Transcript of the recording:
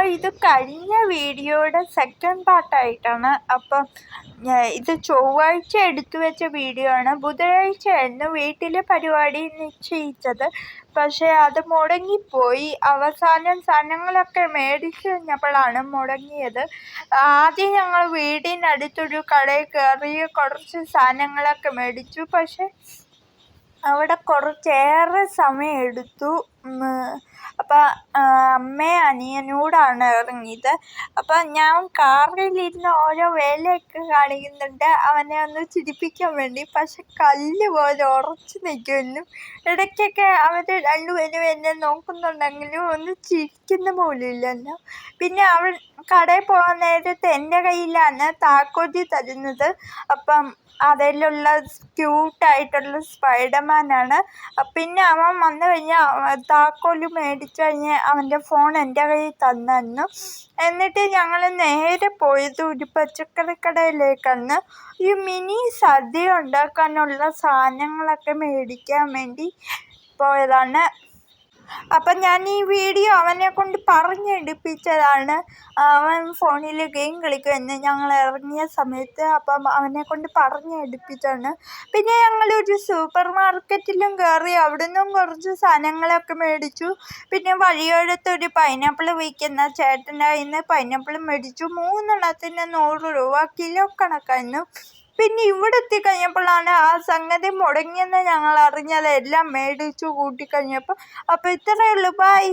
അപ്പോൾ ഇത് കഴിഞ്ഞ വീഡിയോയുടെ സെക്കൻഡ് പാർട്ടായിട്ടാണ്. അപ്പം ഇത് ചൊവ്വാഴ്ച എടുത്തു വെച്ച വീഡിയോ ആണ്. ബുധനാഴ്ചയായിരുന്നു വീട്ടിൽ പരിപാടി നിശ്ചയിച്ചത്. പക്ഷേ അത് മുടങ്ങിപ്പോയി. അവസാനം സാധനങ്ങളൊക്കെ മേടിച്ചു കഴിഞ്ഞപ്പോഴാണ് മുടങ്ങിയത്. ആദ്യം ഞങ്ങൾ വീടിനടുത്തൊരു കടയിൽ കയറി കുറച്ച് സാധനങ്ങളൊക്കെ മേടിച്ചു. പക്ഷേ അവിടെ കുറച്ചേറെ സമയം എടുത്തു. അപ്പം അമ്മയും അനിയനോടാണ് ഇറങ്ങിയത്. അപ്പം ഞാൻ കാറിലിരുന്ന് ഓരോ വേലയൊക്കെ കാണിക്കുന്നുണ്ട് അവനെ ഒന്ന് ചിരിപ്പിക്കാൻ വേണ്ടി. പക്ഷെ കല്ല് പോലെ ഉറച്ചു നിൽക്കുമെന്നും ഇടയ്ക്കൊക്കെ അവർ രണ്ടുപേരും എന്നെ നോക്കുന്നുണ്ടെങ്കിലും ഒന്ന് ചിരിക്കുന്ന പോലും ഇല്ലെന്നും. പിന്നെ അവൻ കടയിൽ പോകാൻ നേരത്ത് എൻ്റെ കയ്യിലാണ് താക്കോൽ തരുന്നത്. അപ്പം അതിലുള്ള ക്യൂട്ടായിട്ടുള്ള സ്പൈഡർമാനാണ്. പിന്നെ അവൻ വന്നു കഴിഞ്ഞാൽ താക്കോൽ മേടിച്ചു കഴിഞ്ഞ് അവൻ്റെ ഫോൺ എൻ്റെ കയ്യിൽ തന്നു. എന്നിട്ട് ഞങ്ങൾ നേരെ പോയത് ഒരു പച്ചക്കറി കടയിലേക്കാണ്. ഒരു മിനി സദ്യ ഉണ്ടാക്കാനുള്ള സാധനങ്ങളൊക്കെ മേടിക്കാൻ വേണ്ടി പോയതാണ്. അപ്പം ഞാൻ ഈ വീഡിയോ അവനെ കൊണ്ട് പറഞ്ഞെടുപ്പിച്ചതാണ്. അവൻ ഫോണിൽ ഗെയിം കളിക്കുമെന്ന് ഞങ്ങൾ ഇറങ്ങിയ സമയത്ത്. അപ്പം അവനെ കൊണ്ട് പറഞ്ഞെടുപ്പിച്ചാണ്. പിന്നെ ഞങ്ങളൊരു സൂപ്പർ മാർക്കറ്റിലും കയറി അവിടെ നിന്നും കുറച്ച് സാധനങ്ങളൊക്കെ മേടിച്ചു. പിന്നെ വഴിയോരത്തൊരു പൈനാപ്പിൾ വിൽക്കുന്ന ചേട്ടൻ്റെ കയ്യിൽ നിന്ന് പൈനാപ്പിൾ മേടിച്ചു. 3 എണ്ണത്തിന് 100 രൂപ, കിലോ കണക്കായിരുന്നു. പിന്നെ ഇവിടെ എത്തിക്കഴിഞ്ഞപ്പോഴാണ് ആ സംഗതി മുടങ്ങിയെന്ന് ഞങ്ങൾ അറിഞ്ഞത്. എല്ലാം മേടിച്ചു കൂട്ടിക്കഴിഞ്ഞപ്പോൾ. അപ്പോൾ ഇത്രയേ ഉള്ളൂ. ബൈ.